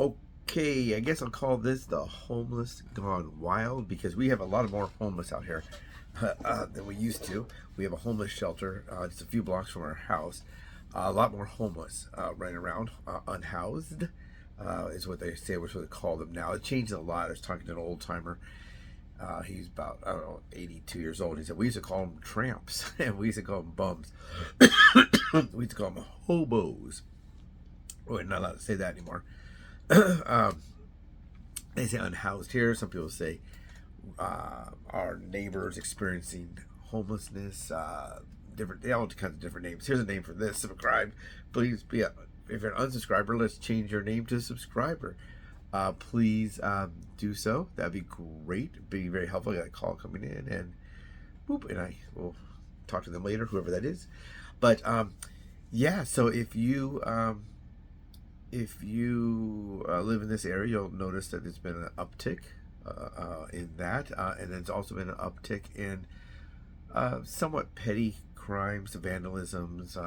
Okay, I guess I'll call this the homeless gone wild because we have a lot of more homeless out here than we used to. We have a homeless shelter just a few blocks from our house. A lot more homeless running around, unhoused is what they say. What they call them now. It changed a lot. I was talking to an old timer. He's about, I don't know, 82 years old. He said we used to call them tramps and we used to call them bums. We used to call them hobos. We're not allowed to say that anymore. um, they say unhoused here. Some people say our neighbors experiencing homelessness. Different, they all kinds of different names. Here's a name for this. Subscribe. Please be a, if you're an unsubscriber, let's change your name to subscriber. Please do so. That'd be great. It'd be very helpful. I got a call coming in, and boop, and I will talk to them later, whoever that is. But yeah, so if you live in this area, you'll notice that there's been an uptick in that, and there's also been an uptick in somewhat petty crimes, vandalisms,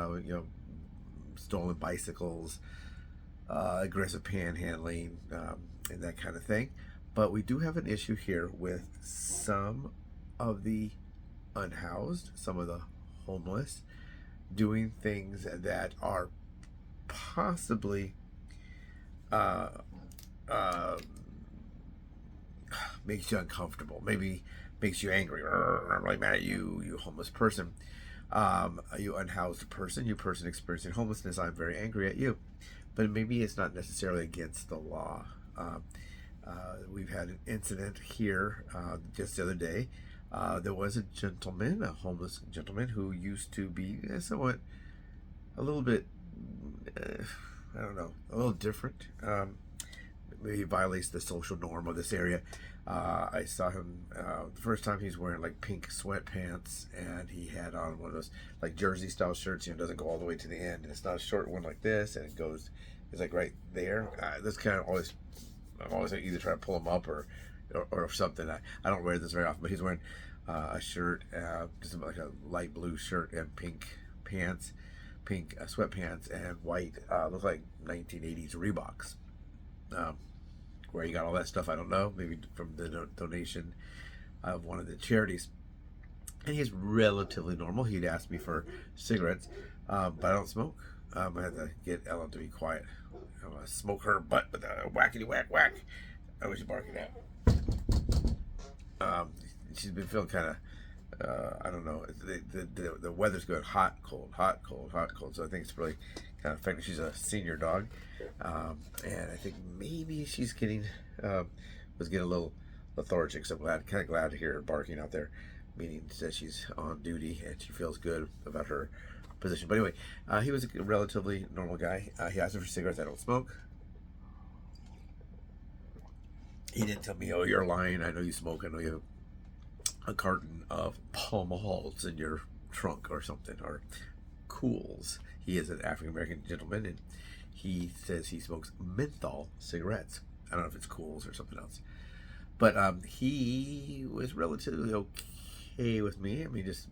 stolen bicycles, aggressive panhandling, and that kind of thing. But we do have an issue here with some of the unhoused, some of the homeless, doing things that are possibly uh, uh, makes you uncomfortable. Maybe makes you angry. I'm really mad at you, you homeless person. You unhoused person, you person experiencing homelessness. I'm very angry at you. But maybe it's not necessarily against the law. We've had an incident here just the other day. There was a gentleman, a homeless gentleman, who used to be somewhat, a little bit, I don't know, a little different. Maybe he violates the social norm of this area. I saw him the first time. He's wearing like pink sweatpants, and he had on one of those like jersey style shirts. It doesn't go all the way to the end, and it's not a short one like this, and it goes, it's like right there. This kind of always, I'm always like either try to pull him up or something. I don't wear this very often, but he's wearing a shirt, just like a light blue shirt and pink pants, pink sweatpants, and white, look like 1980s Reeboks. Where he got all that stuff, I don't know. Maybe from the donation of one of the charities. And he's relatively normal. He'd ask me for cigarettes, but I don't smoke. I had to get Ellen to be quiet. I want to smoke her butt with a whackety whack whack. I was barking at. She's been feeling kind of, I don't know. The weather's going hot, cold, hot, cold, hot, cold. So I think it's really kind of affecting. She's a senior dog, and I think maybe she's getting was getting a little lethargic. So kind of glad to hear her barking out there, meaning that she's on duty and she feels good about her position. But anyway, he was a relatively normal guy. He asked me for cigarettes. I don't smoke. He didn't tell me, "Oh, you're lying. I know you smoke. I know you have a carton of Pall Malls in your trunk or something, or Cools." He is an African American gentleman, and he says he smokes menthol cigarettes. I don't know if it's Cools or something else, but he was relatively okay with me. I mean, just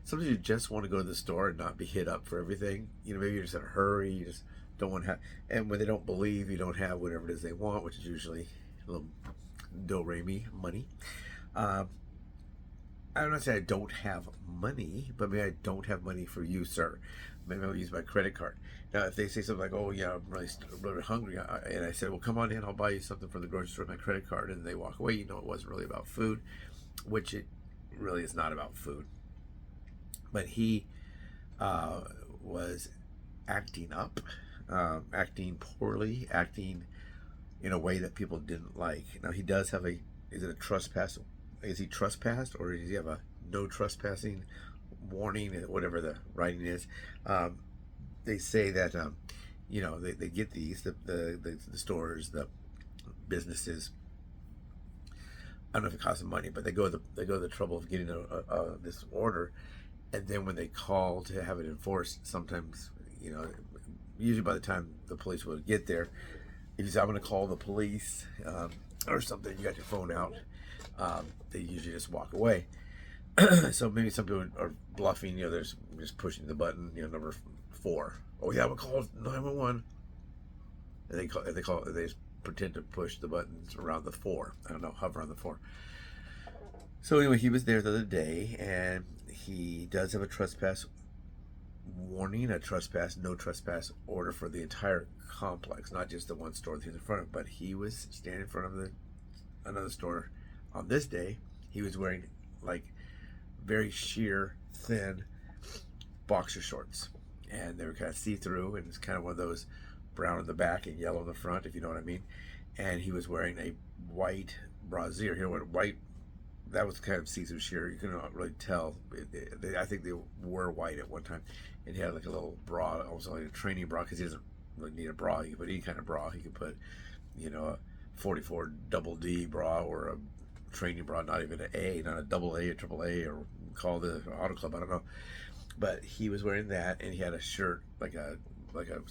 sometimes you just want to go to the store and not be hit up for everything. Maybe you're just in a hurry. You just don't want to have, and when they don't believe you don't have whatever it is they want, which is usually a little do-re-mi money. I'm not saying I don't have money, but maybe I don't have money for you, sir. Maybe I'll use my credit card. Now, if they say something like, "Oh, yeah, I'm really hungry," and I said, "Well, come on in, I'll buy you something from the grocery store with my credit card," and they walk away, it wasn't really about food, which it really is not about food. But he was acting up, acting poorly, acting in a way that people didn't like. Now, he does have is it a trespass? Is he trespassed, or does he have a no trespassing warning, whatever the writing is? They say that they get these, the stores, the businesses. I don't know if it costs them money, but they go to the trouble of getting this order, and then when they call to have it enforced, sometimes usually by the time the police will get there, if you say, "I'm going to call the police," or something, you got your phone out. They usually just walk away. So maybe some people are bluffing. There's just pushing the button. Number 4. "Oh yeah, I'm gonna call 911." They pretend to push the buttons around the 4. I don't know, hover on the 4. So anyway, he was there the other day, and he does have a trespass warning, no trespass order for the entire complex, not just the one store that he's in front of. But he was standing in front of another store on this day. He was wearing like very sheer, thin boxer shorts, and they were kind of see-through, and it's kind of one of those brown in the back and yellow in the front, if you know what I mean. And he was wearing a white brassiere. Here, what white? That was kind of see-through sheer. You couldn't really tell. I think they were white at one time. And he had like a little bra, almost like a training bra, because he doesn't really need a bra. He could put any kind of bra. He could put, a 44 double D bra, or a training bra, not even an A, not a double A, a triple A, or call the auto club. I don't know. But he was wearing that, and he had a shirt, like a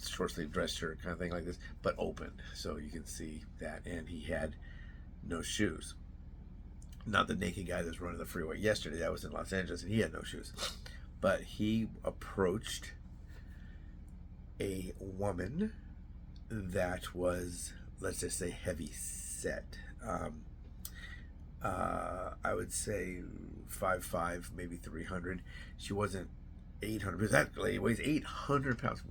short sleeve dress shirt kind of thing like this, but open, so you can see that. And he had no shoes. Not the naked guy that was running the freeway yesterday. That was in Los Angeles, and he had no shoes. But he approached a woman that was, let's just say, heavy set. I would say 5'5", maybe 300. She wasn't 800, because that lady weighs 800 pounds.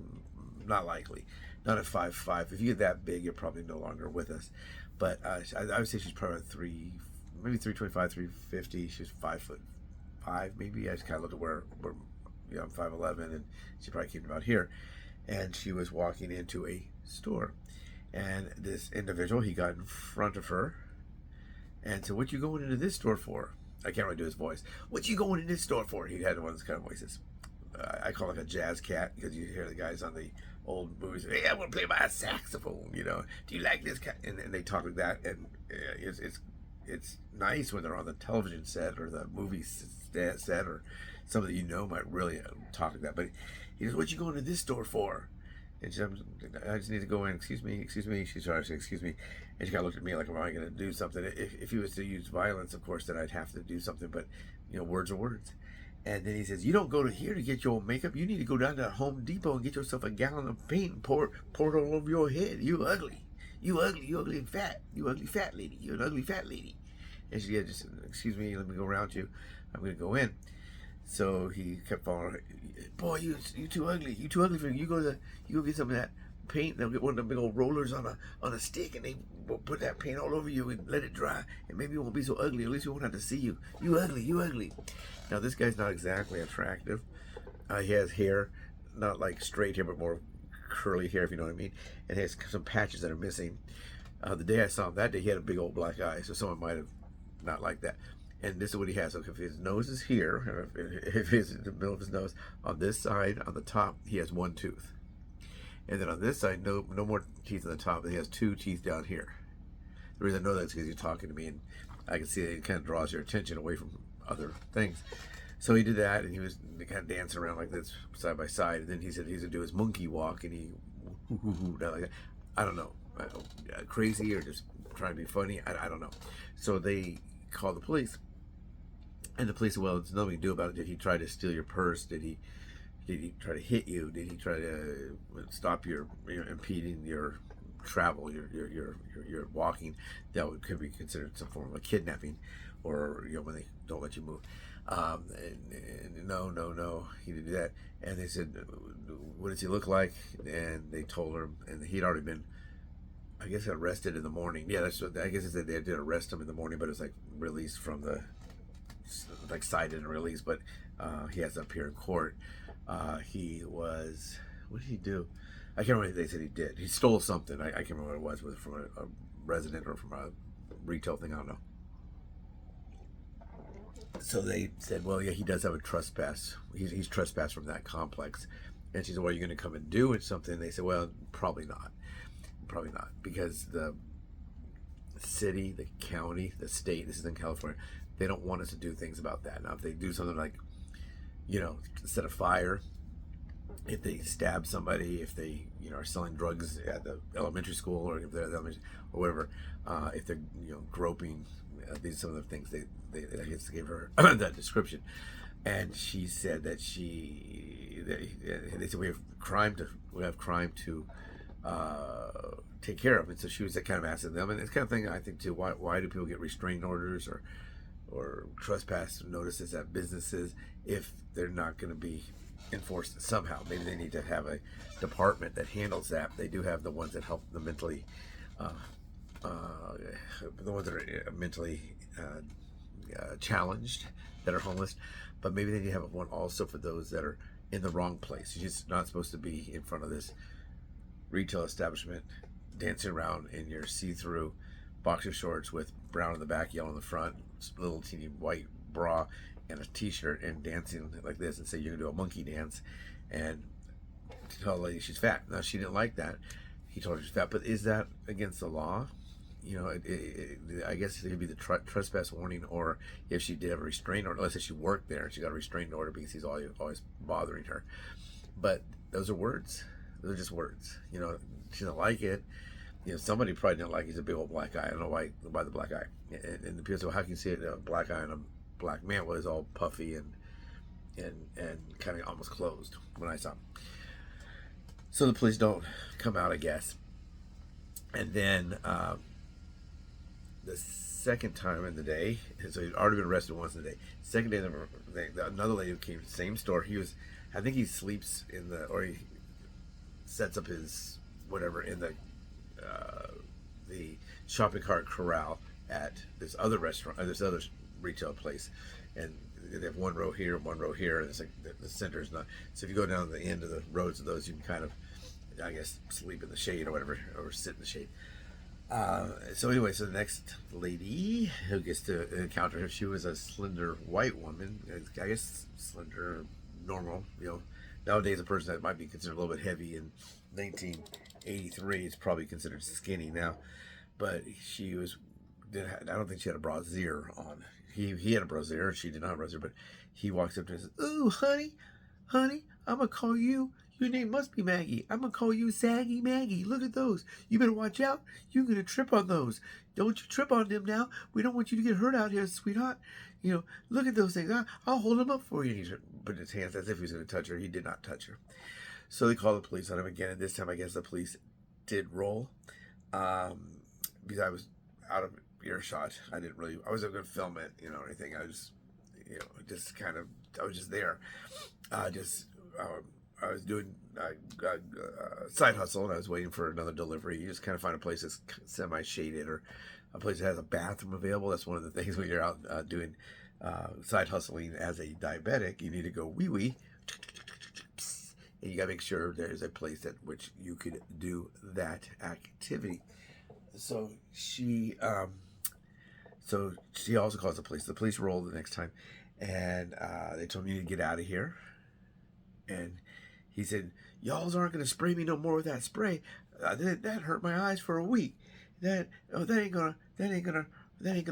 Not likely. Not at 5'5". If you get that big, you're probably no longer with us. But I would say she's probably maybe 325, 350. She's 5'5", maybe. I just kind of looked at where I'm 5'11", and she probably came about here. And she was walking into a store, and this individual, he got in front of her and said, "What you going into this store for?" I can't really do his voice. "What you going in this store for?" He had one of those kind of voices. I call it like a jazz cat, because you hear the guys on the old movies, "Hey, I want to play my saxophone, do you like this cat?" And they talk like that, and it's nice when they're on the television set or the movie set, or somebody might really talk like that. But he goes, "What you going to this store for?" And she said, "I just need to go in." Excuse me. She started to say, "Excuse me." And she kind of looked at me like, "Am I going to do something?" If he was to use violence, of course, then I'd have to do something. But, words are words. And then he says, "You don't go to here to get your makeup. You need to go down to Home Depot and get yourself a gallon of paint and pour it all over your head. You ugly. You ugly and fat. You ugly fat lady. You're an ugly fat lady." And she said, "Just excuse me, let me go around you. I'm going to go in." So he kept following her. "Boy, you too ugly. You too ugly for you go get some of that paint. They'll get one of the big old rollers on a stick, and they will put that paint all over you and let it dry, and maybe you won't be so ugly. At least we won't have to see you. You ugly." Now this guy's not exactly attractive. He has hair, not like straight hair, but more curly hair, if you know what I mean. And he has some patches that are missing. The day I saw him that day, he had a big old black eye, so someone might have not liked that. And this is what he has. So if his nose is here, if it's in the middle of his nose, on this side, on the top, he has one tooth. And then on this side, no more teeth on the top, but he has 2 teeth down here. The reason I know that is because you're talking to me, and I can see that it kind of draws your attention away from other things. So he did that, and he was kind of dancing around like this, side by side. And then he said he's going to do his monkey walk, and he like that. I don't know, crazy or just trying to be funny. I don't know. So they called the police. And the police said, "Well, there's nothing we can do about it. Did he try to steal your purse? Did he try to hit you? Did he try to stop your impeding your travel, your walking? That could be considered some form of a kidnapping, or when they don't let you move." And no, he didn't do that. And they said, "What does he look like?" And they told her, and he'd already been, I guess, arrested in the morning. Yeah, that's what I guess they did arrest him in the morning, but it was like released from the, like, cited and released. But he has up here in court. He was, what did he do? I can't remember what they said he did. He stole something. I can't remember what it was from a resident or from a retail thing. I don't know. So they said, "Well, yeah, he does have a trespass. He's trespassed from that complex." And she said, "Well, are you going to come and do something?" And they said, "Well, probably not, because the city, the county, the state, this is in California, they don't want us to do things about that. Now, if they do something like, set a fire, if they stab somebody, if they, are selling drugs at the elementary school, or if they're at the elementary, or whatever, if they're, groping, these are some of the things they I guess gave her that description." And she said that they said we have crime to take care of. And so she was kind of asking them, and it's kind of thing I think too. Why do people get restraining orders or trespass notices at businesses if they're not going to be enforced somehow? Maybe they need to have a department that handles that. They do have the ones that help the mentally, the ones that are mentally challenged, that are homeless. But maybe they need to have one also for those that are in the wrong place. You're just not supposed to be in front of this retail establishment dancing around in your see-through boxer shorts with brown in the back, yellow in the front, little teeny white bra, and a t-shirt, and dancing like this, and say you're gonna do a monkey dance, and tell the lady she's fat. Now, she didn't like that. He told her she's fat, but is that against the law? You know, I guess it could be the trespass warning, or if she did have a restraining order, let's say she worked there and she got a restraining order because he's always bothering her. But those are words. Those are just words. You know, she didn't like it. You know, somebody probably didn't like it. He's a big old black guy. I don't know why the black eye. And the people say, well, how can you see it, a black eye on a black man? Well, it's all puffy and kind of almost closed when I saw him. So the police don't come out, I guess. And then the second time in the day, so he'd already been arrested once in the day. Second day, another lady came to the same store. I think he sleeps in or he sets up his whatever in the shopping cart corral at this other restaurant, or this other retail place, and they have one row here, one row here, and it's like the center is not. So if you go down the end of the roads of those, you can kind of, I guess, sleep in the shade or whatever, or sit in the shade. So anyway, so the next lady who gets to encounter her, she was a slender white woman. I guess slender, normal. You know, nowadays a person that might be considered a little bit heavy in 1983 is probably considered skinny now. But she was. I don't think she had a brassiere on. He had a brassiere, she did not have a brassiere. But he walks up to her and says, "Ooh, honey, I'm gonna call you. Your name must be Maggie. I'm gonna call you Saggy Maggie. Look at those. You better watch out. You're gonna trip on those. Don't you trip on them now. We don't want you to get hurt out here, sweetheart. You know, look at those things. I'll hold them up for you." He put his hands as if he was gonna touch her. He did not touch her. So they called the police on him again, and this time I guess the police did roll. Because I was out of earshot. I wasn't going to film it, you know, or anything. I was, you know, I was just there. I was doing a side hustle, and I was waiting for another delivery. You just kind of find a place that's semi-shaded, or a place that has a bathroom available. That's one of the things when you're out doing side hustling as a diabetic. You need to go wee-wee, and you got to make sure there's a place at which you could do that activity. So she also calls the police. The police rolled the next time, and they told me to get out of here. And he said, "Y'all aren't gonna spray me no more with that spray. That hurt my eyes for a week. That ain't gonna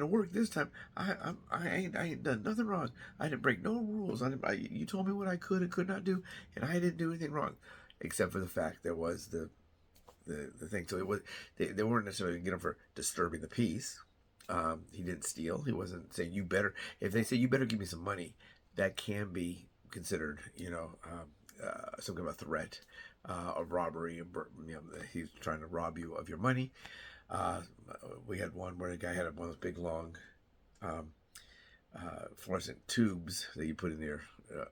work this time. I ain't done nothing wrong. I didn't break no rules. You told me what I could and could not do, and I didn't do anything wrong, except for the fact there was the thing." So it was they weren't necessarily going to get him for disturbing the peace. He didn't steal. He wasn't saying you better. If they say you better give me some money, that can be considered, you know, some kind of a threat of robbery. You know, he's trying to rob you of your money. We had one where the guy had one of those big long fluorescent tubes that you put in there,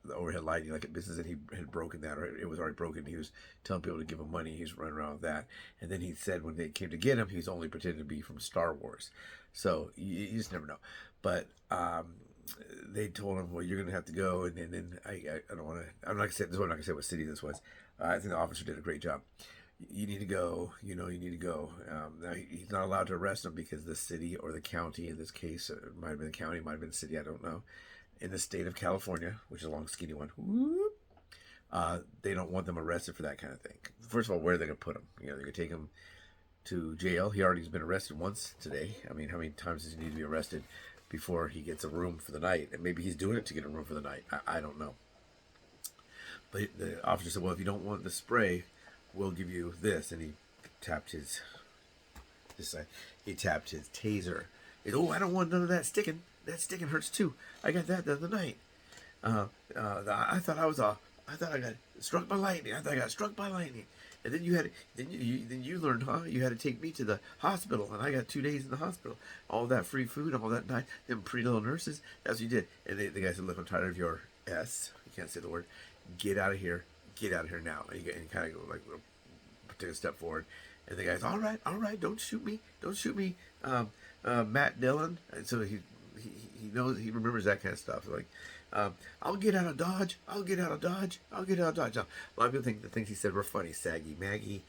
the overhead lighting, like a business, and he had broken that, or it was already broken. He was telling people to give him money. He was running around with that. And then he said when they came to get him, he was only pretending to be from Star Wars. So you just never know. But they told him, well, you're going to have to go. And then I don't want to, I'm not going to say, I'm not going to say what city this was. I think the officer did a great job. You need to go, you know, you need to go. Now, he's not allowed to arrest him because the city or the county, in this case, it might have been the county, might have been the city, I don't know, in the state of California, which is a long, skinny one, they don't want them arrested for that kind of thing. First of all, where are they going to put him? You know, they're going to take him to jail. He already has been arrested once today. I mean, how many times does he need to be arrested before he gets a room for the night? And maybe he's doing it to get a room for the night. I don't know. But the officer said, well, if you don't want the spray, we'll give you this. And he tapped his taser. Oh, I don't want none of that sticking. That sticking hurts too. I got that the other night. I thought I got struck by lightning. I thought I got struck by lightning. And then you learned, huh? You had to take me to the hospital, and I got 2 days in the hospital. All that free food, all that night, them pretty little nurses. That's what you did. And the guy said, "Look, I'm tired of your S. You can't say the word. Get out of here. Get out of here now." And you kind of go like, take a step forward. And the guy's, all right, don't shoot me, Matt Dillon. And so he knows, he remembers that kind of stuff. Like, I'll get out of Dodge. I'll get out of Dodge. I'll get out of Dodge. Now, a lot of people think the things he said were funny. Saggy Maggie,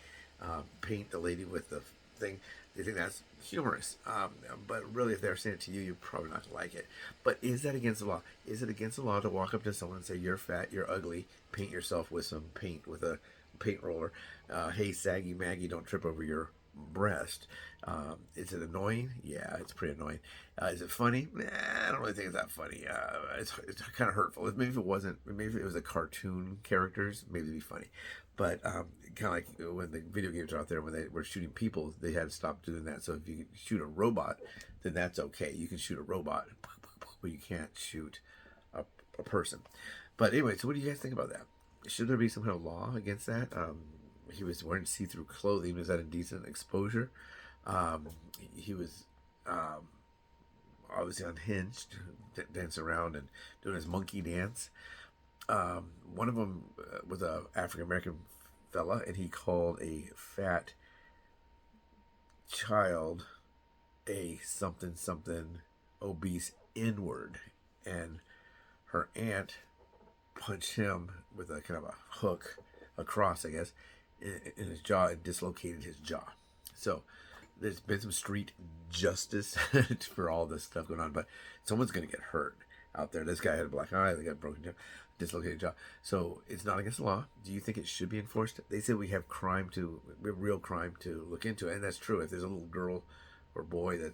paint the lady with the thing. They think that's humorous. But really, if they're saying it to you, you're probably not going to like it. But is that against the law? Is it against the law to walk up to someone and say, "You're fat, you're ugly, paint yourself with some paint, with a paint roller. Hey, Saggy Maggie, don't trip over your breast." Is it annoying? Yeah, it's pretty annoying. Is it funny? Nah, I don't really think it's that funny. It's kind of hurtful. Maybe if it wasn't, maybe if it was a cartoon characters, maybe it'd be funny. But kind of like when the video games are out there, when they were shooting people, they had to stop doing that. So if you shoot a robot, then that's okay. You can shoot a robot, but you can't shoot a person. But anyway, so what do you guys think about that? Should there be some kind of law against that? He was wearing see-through clothing. Was that indecent exposure? He was obviously unhinged, dancing around and doing his monkey dance. One of them was a African American fella, and he called a fat child a something something obese N-word, and her aunt punched him with a kind of a hook across, I guess, in his jaw, and dislocated his jaw. So there's been some street justice for all this stuff going on, but someone's going to get hurt out there. This guy had a black eye, they got a broken jaw, dislocated jaw. So it's not against the law. Do you think it should be enforced? They say we have real crime to look into, and that's true. If there's a little girl or boy that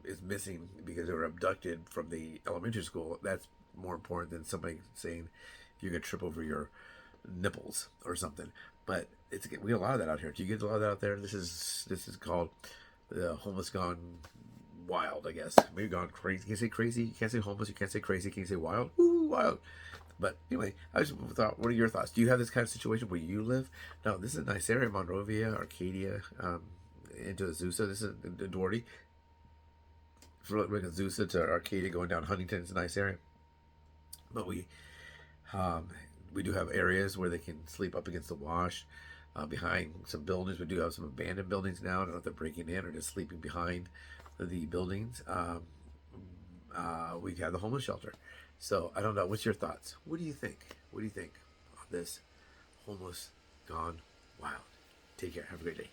is missing because they were abducted from the elementary school, that's more important than somebody saying you're going to trip over your nipples or something. But we get a lot of that out here. Do you get a lot of that out there? This is called the homeless gone wild, I guess. Maybe gone crazy. You can't say crazy. You can't say homeless. You can't say crazy. Can you say wild? Ooh, wild. But anyway, I just thought, what are your thoughts? Do you have this kind of situation where you live? No, this is a nice area. Monrovia, Arcadia, into Azusa. This is Duarte. From Azusa to Arcadia, going down Huntington. It's a nice area. But we do have areas where they can sleep up against the wash, behind some buildings. We do have some abandoned buildings now. I don't know if they're breaking in or just sleeping behind the buildings. We have the homeless shelter. So I don't know. What's your thoughts? What do you think? What do you think of this homeless gone wild? Take care. Have a great day.